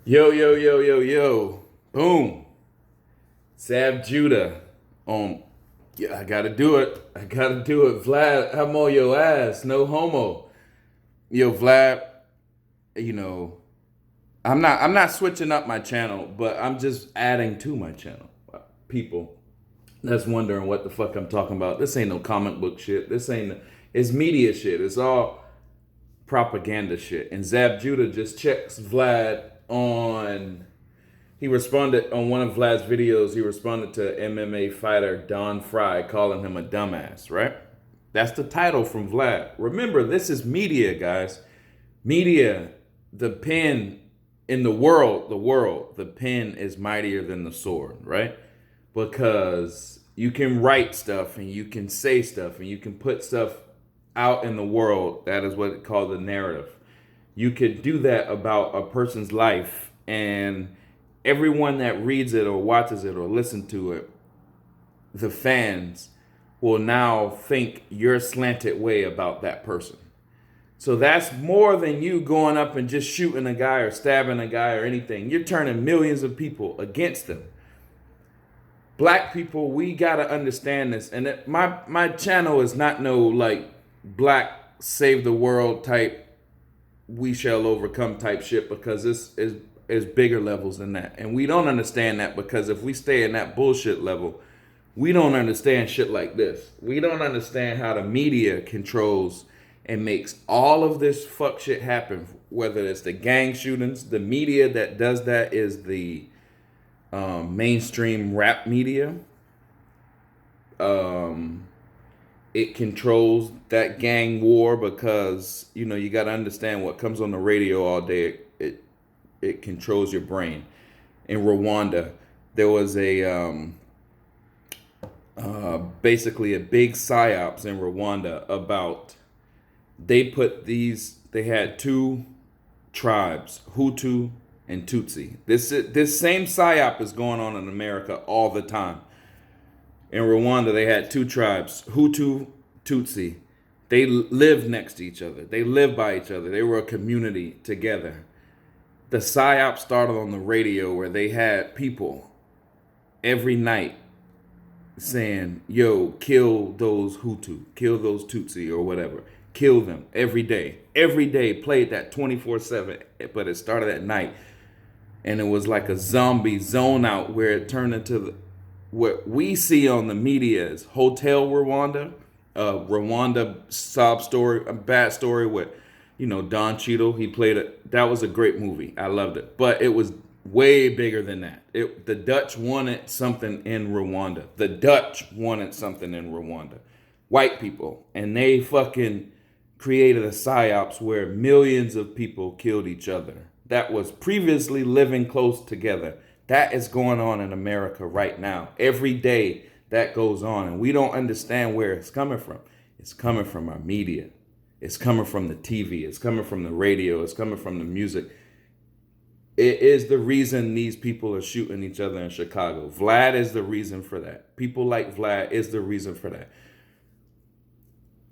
Yo, yo, yo, yo, yo. Boom. Zab Judah on. Yeah, I gotta do it. I gotta do it. Vlad, I'm on your ass. No homo. Yo, Vlad, you know, I'm not switching up my channel, but I'm just adding to my channel. People that's wondering what the fuck I'm talking about. This ain't no comic book shit. It's media shit. It's all propaganda shit. And Zab Judah just checks Vlad on. He responded on one of Vlad's videos. He responded to MMA fighter Don Fry, calling him a dumbass. Right? That's the title from Vlad. Remember, this is media, guys. Media, the pen in the world. The pen is mightier than the sword. Right? Because you can write stuff and you can say stuff and you can put stuff out in the world. That is what it's called the narrative. You could do that about a person's life, and everyone that reads it or watches it or listens to it, the fans will now think your slanted way about that person. So that's more than you going up and just shooting a guy or stabbing a guy or anything. You're turning millions of people against them. Black people, we gotta understand this. And my channel is not no like black save the world type, we shall overcome type shit, because this is bigger levels than that. And we don't understand that, because if we stay in that bullshit level, we don't understand shit like this. We don't understand how the media controls and makes all of this fuck shit happen. Whether it's the gang shootings, the media that does that is the mainstream rap media. It controls that gang war, because you got to understand what comes on the radio all day. It controls your brain. In Rwanda, there was a basically a big psyops in Rwanda about they had two tribes, Hutu and Tutsi. This same psyop is going on in America all the time. In Rwanda, they had two tribes, Hutu, Tutsi. They lived next to each other. They lived by each other. They were a community together. The psyop started on the radio, where they had people every night saying, yo, kill those Hutu, kill those Tutsi or whatever. Kill them every day. Every day, played that 24/7, but it started at night. And it was like a zombie zone out, where it turned into what we see on the media is Hotel Rwanda, Rwanda sob story, a bad story with, Don Cheadle. He played it. That was a great movie. I loved it. But it was way bigger than that. The Dutch wanted something in Rwanda. The Dutch wanted something in Rwanda. White people. And they fucking created a psyops where millions of people killed each other that was previously living close together. That is going on in America right now. Every day that goes on, and we don't understand where it's coming from. It's coming from our media. It's coming from the TV. It's coming from the radio. It's coming from the music. It is the reason these people are shooting each other in Chicago. Vlad is the reason for that. People like Vlad is the reason for that.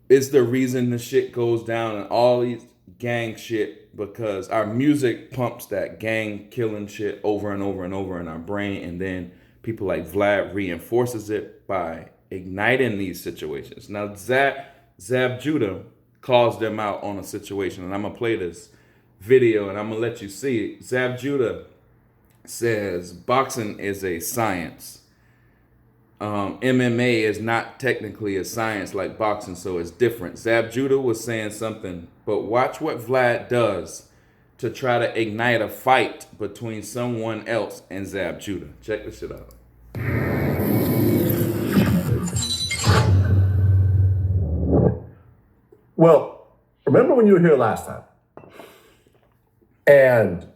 It's the reason the shit goes down and all these gang shit, because our music pumps that gang killing shit over and over and over in our brain, and then people like Vlad reinforces it by igniting these situations. Now Zab Judah calls them out on a situation, and I'm gonna play this video and I'm gonna let you see it. Zab Judah says boxing is a science. MMA is not technically a science like boxing, so it's different. Zab Judah was saying something, but watch what Vlad does to try to ignite a fight between someone else and Zab Judah. Check this shit out. Well, remember when you were here last time? And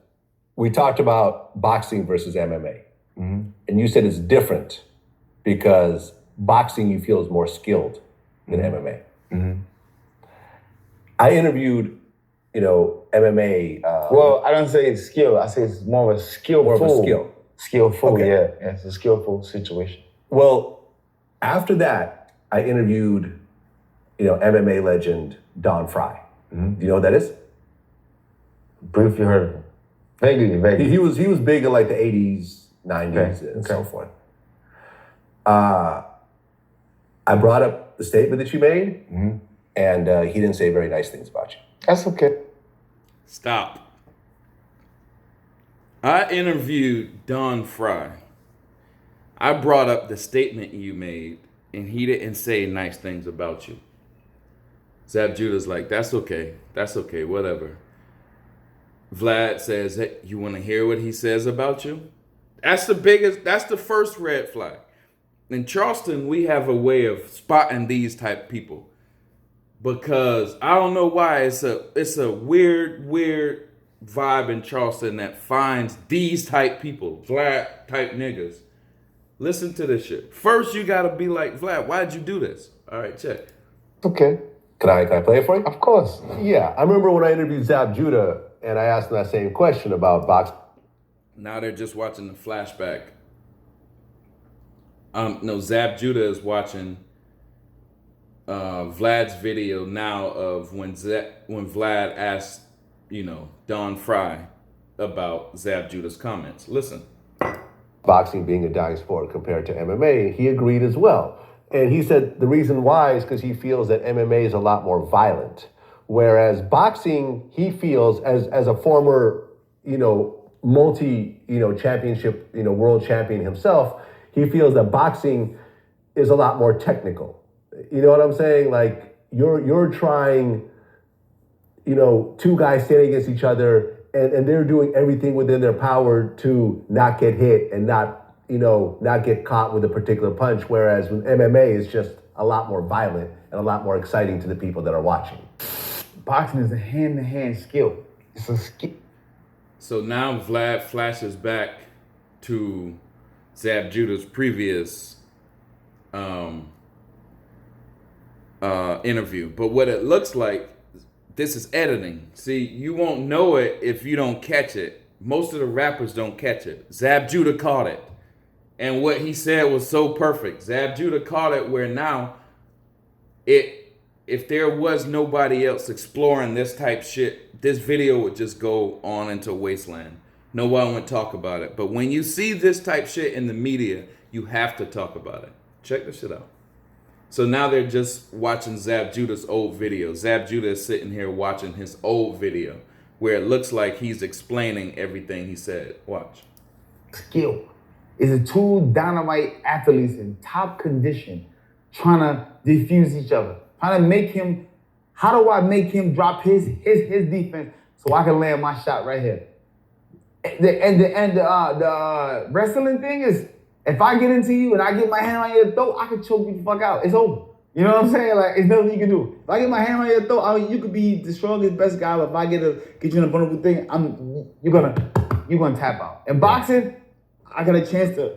we talked about boxing versus MMA. Mm-hmm. And you said it's different because boxing you feel is more skilled than MMA. Mm-hmm. I interviewed, MMA. Well, I don't say it's skill. I say it's more of a skillful. More of a skill. Skillful, okay. Yeah. It's a skillful situation. Well, after that, I interviewed, MMA legend Don Fry. Mm-hmm. Do you know what that is? Briefly heard of him. Vaguely. He was big in like the 80s, 90s, and so forth. I brought up the statement that you made, and he didn't say very nice things about you. That's okay. Stop. I interviewed Don Fry. I brought up the statement you made, and he didn't say nice things about you. Zab Judah's like, that's okay, whatever. Vlad says, hey, you want to hear what he says about you? That's the first red flag. In Charleston, we have a way of spotting these type of people. Because I don't know why, it's a weird vibe in Charleston that finds these type people, Vlad type niggas. Listen to this shit. First, you gotta be like, Vlad, why'd you do this? All right, check. Okay. Can I play it for you? Of course. Yeah, I remember when I interviewed Zab Judah and I asked him that same question about boxing. Now they're just watching the flashback. No, Zab Judah is watching Vlad's video now of when Vlad asked, Don Fry about Zab Judah's comments. Listen. Boxing being a dying sport compared to MMA, he agreed as well. And he said the reason why is because he feels that MMA is a lot more violent. Whereas boxing, he feels as a former, championship, world champion himself, he feels that boxing is a lot more technical. You know what I'm saying? Like you're trying, two guys standing against each other and they're doing everything within their power to not get hit and not get caught with a particular punch. Whereas with MMA, it's just a lot more violent and a lot more exciting to the people that are watching. Boxing is a hand-to-hand skill. It's a skill. So now Vlad flashes back to Zab Judah's previous interview. But what it looks like, this is editing. See, you won't know it if you don't catch it. Most of the rappers don't catch it. Zab Judah caught it. And what he said was so perfect. Zab Judah caught it where now, if there was nobody else exploring this type shit, this video would just go on into wasteland. No one would talk about it. But when you see this type shit in the media, you have to talk about it. Check this shit out. So now they're just watching Zab Judah's old video. Zab Judah is sitting here watching his old video where it looks like he's explaining everything he said. Watch. Skill. Is the two dynamite athletes in top condition trying to defuse each other. Trying to make him, how do I make him drop his defense so I can land my shot right here? The wrestling thing is, if I get into you and I get my hand on your throat, I can choke you the fuck out. It's over. You know what I'm saying? Like, it's nothing you can do. If I get my hand on your throat, you could be the strongest, best guy, but if I get you in a vulnerable thing, you're gonna tap out. In boxing, I got a chance to,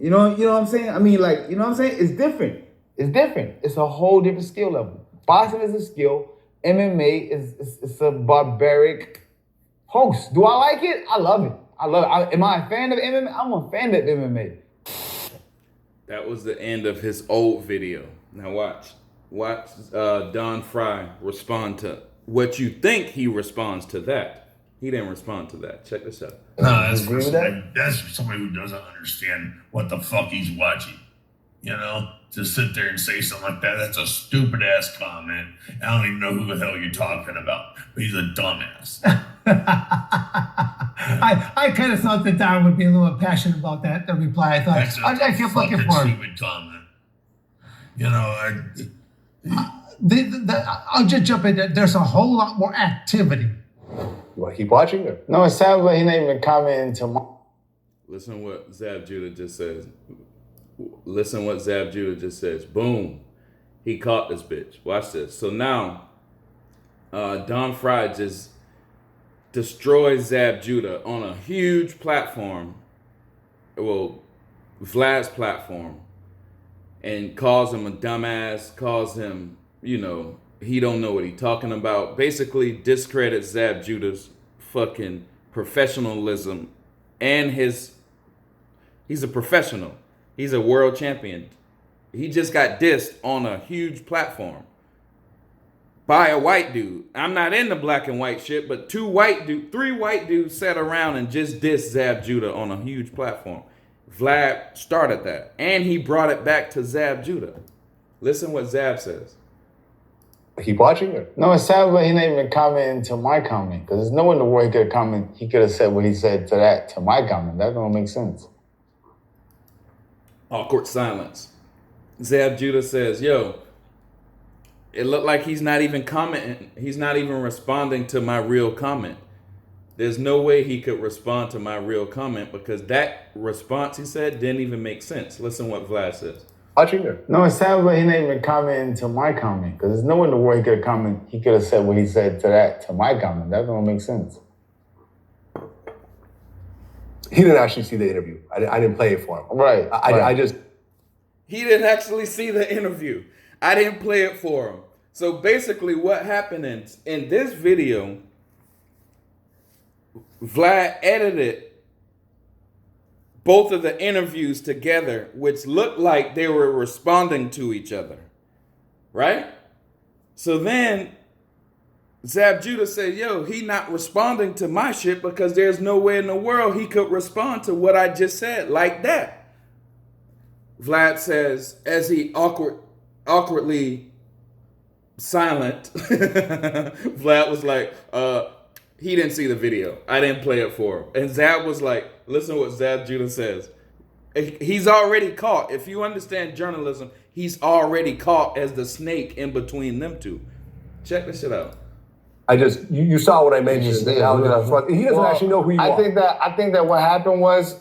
you know what I'm saying? I mean, like, you know what I'm saying? It's different. It's a whole different skill level. Boxing is a skill. MMA is a barbaric host. Do I like it? I love it. Am I a fan of MMA? I'm a fan of MMA. That was the end of his old video. Now watch Don Fry respond to what you think he responds to that. He didn't respond to that. Check this out. No, that's for somebody who doesn't understand what the fuck he's watching. To sit there and say something like that, that's a stupid ass comment. I don't even know who the hell you're talking about, but he's a dumbass. I kind of thought that Don would be a little passionate about that. The reply, I thought, I kept looking for it. Stupid comment. I'll just jump in there. There's a whole lot more activity. You want to keep watching? Or? No, it sounds like he's not even commenting to my... Listen what Zab Judah just says. Boom. He caught this bitch. Watch this. So now, Don Fry just destroys Zab Judah on a huge platform. Well, Vlad's platform. And calls him a dumbass. Calls him, he don't know what he's talking about. Basically discredits Zab Judah's fucking professionalism and he's a professional. He's a world champion. He just got dissed on a huge platform by a white dude. I'm not into black and white shit, but three white dudes sat around and just dissed Zab Judah on a huge platform. Vlad started that, and he brought it back to Zab Judah. Listen what Zab says. He watching or? No, it sounds like he not even commenting to my comment, because there's no one in the world he could have comment. He could have said what he said to my comment. That don't make sense. Awkward silence. Zab Judah says, yo, it looked like he's not even commenting. He's not even responding to my real comment. There's no way he could respond to my real comment because that response he said didn't even make sense. Listen what Vlad says. Watching or? No, it sounds like he not even commenting to my comment, because there's no one in the world he could have comment. He could have said what he said to my comment. That don't make sense. He didn't actually see the interview. I didn't play it for him. Right. I just. He didn't actually see the interview. I didn't play it for him. So basically what happened in this video, Vlad edited both of the interviews together, which looked like they were responding to each other, right? So then Zab Judah said, yo, he not responding to my shit because there's no way in the world he could respond to what I just said like that. Vlad says, as he awkwardly silent, Vlad was like, he didn't see the video. I didn't play it for him. And Zab was like, listen to what Zab Judah says. He's already caught. If you understand journalism, he's already caught as the snake in between them two. Check this shit out. You saw what I mentioned. He doesn't actually know who you are. I think that what happened was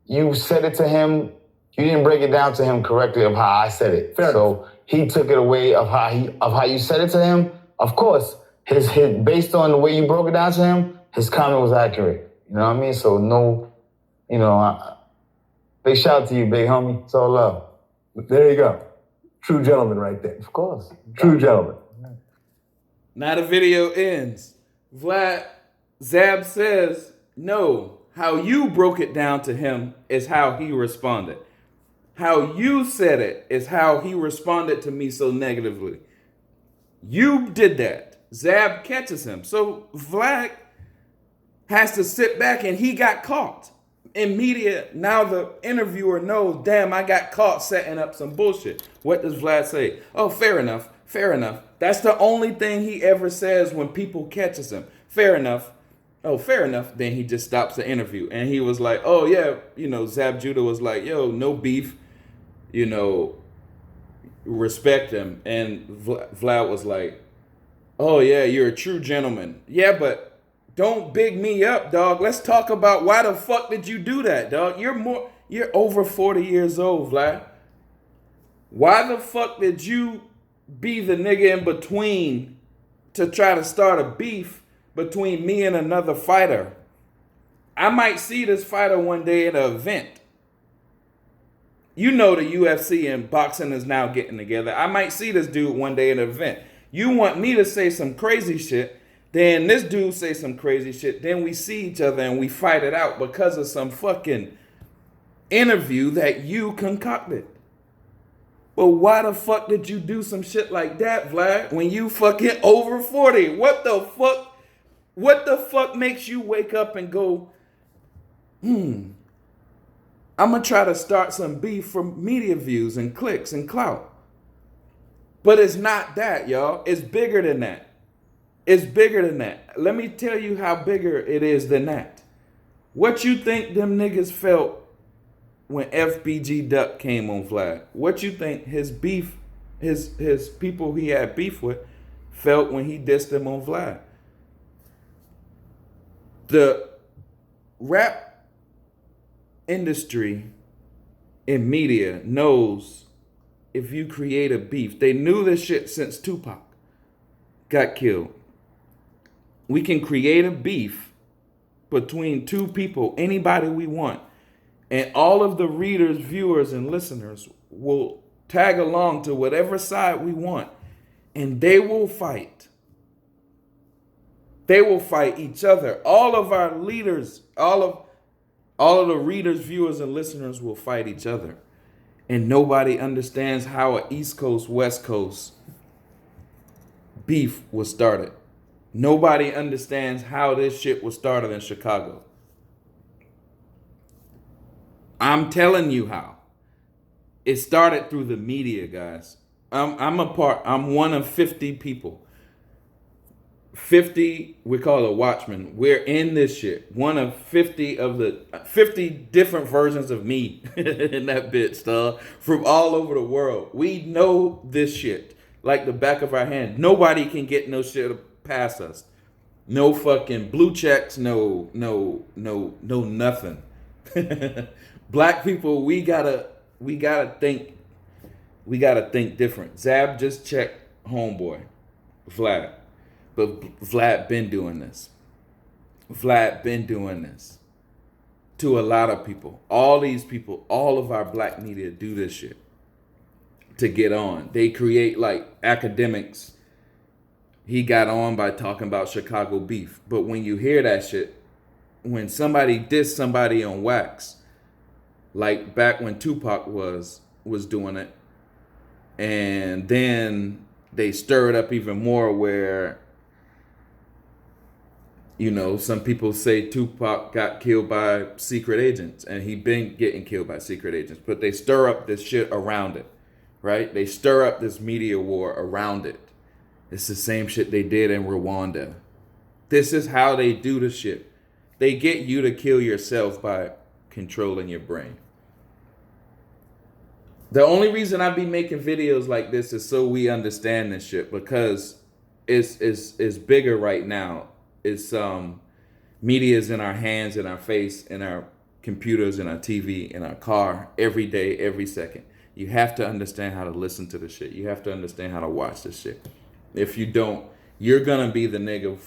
you said it to him. You didn't break it down to him correctly of how I said it. Fair so enough. he took it away of how you said it to him. Of course, his based on the way you broke it down to him, his comment was accurate. You know what I mean? So no, big shout out to you, big homie. It's all love. There you go. True gentleman right there. Of course. True gentleman. Now the video ends. Zab says, no, how you broke it down to him is how he responded. How you said it is how he responded to me so negatively. You did that. Zab catches him. So Vlad has to sit back and he got caught. In media, now the interviewer knows, damn, I got caught setting up some bullshit. What does Vlad say? Oh, fair enough. Fair enough. That's the only thing he ever says when people catches him. Fair enough. Oh, fair enough. Then he just stops the interview. And he was like, oh, yeah. Zab Judah was like, yo, no beef. Respect him. And Vlad was like, oh, yeah, you're a true gentleman. Yeah, but don't big me up, dog. Let's talk about why the fuck did you do that, dog? You're over 40 years old, Vlad. Why the fuck did you be the nigga in between to try to start a beef between me and another fighter? I might see this fighter one day at an event. The UFC and boxing is now getting together. I might see this dude one day at an event. You want me to say some crazy shit, then this dude say some crazy shit, then we see each other and we fight it out because of some fucking interview that you concocted. But why the fuck did you do some shit like that, Vlad, when you fucking over 40? What the fuck? What the fuck makes you wake up and go, I'm going to try to start some beef for media views and clicks and clout. But it's not that, y'all. It's bigger than that. It's bigger than that. Let me tell you how bigger it is than that. What you think them niggas felt when FBG Duck came on Vlad? What you think his beef, his people he had beef with felt when he dissed them on Vlad? The rap industry and media knows if you create a beef. They knew this shit since Tupac got killed. We can create a beef between two people, anybody we want, and all of the readers, viewers, and listeners will tag along to whatever side we want, and they will fight. They will fight each other. All of our leaders, all of the readers, viewers, and listeners will fight each other. And nobody understands how an East Coast, West Coast beef was started. Nobody understands how this shit was started in Chicago. I'm telling you how. It started through the media, guys. I'm one of 50 people. 50, we call it a watchman. We're in this shit. One of 50 of the 50 different versions of me in that bitch, dog, from all over the world. We know this shit like the back of our hand. Nobody can get no shit past us. No fucking blue checks, no nothing. Black people, we gotta think different. Zab just checked homeboy, Vlad. But Vlad been doing this. Vlad been doing this to a lot of people. All these people, all of our black media do this shit to get on. They create like academics. He got on by talking about Chicago beef. But when you hear that shit, when somebody dissed somebody on wax, like back when Tupac was doing it, and then they stir it up even more where, you know, some people say Tupac got killed by secret agents, and he been getting killed by secret agents, but they stir up this shit around it, right? They stir up this media war around it. It's the same shit they did in Rwanda. This is how they do the shit. They get you to kill yourself by controlling your brain. The only reason I be making videos like this is so we understand this shit, because it's bigger right now. It's media's in our hands, in our face, in our computers, in our TV, in our car, every day, every second. You have to understand how to listen to the shit. You have to understand how to watch this shit. If you don't, you're gonna be the nigga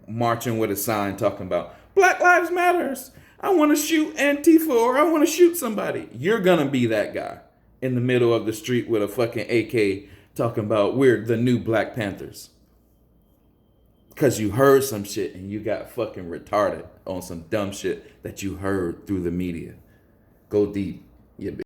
marching with a sign talking about Black Lives Matters. I want to shoot Antifa, or I want to shoot somebody. You're gonna be that guy in the middle of the street with a fucking AK talking about we're the new Black Panthers. Because you heard some shit and you got fucking retarded on some dumb shit that you heard through the media. Go deep, you bitch.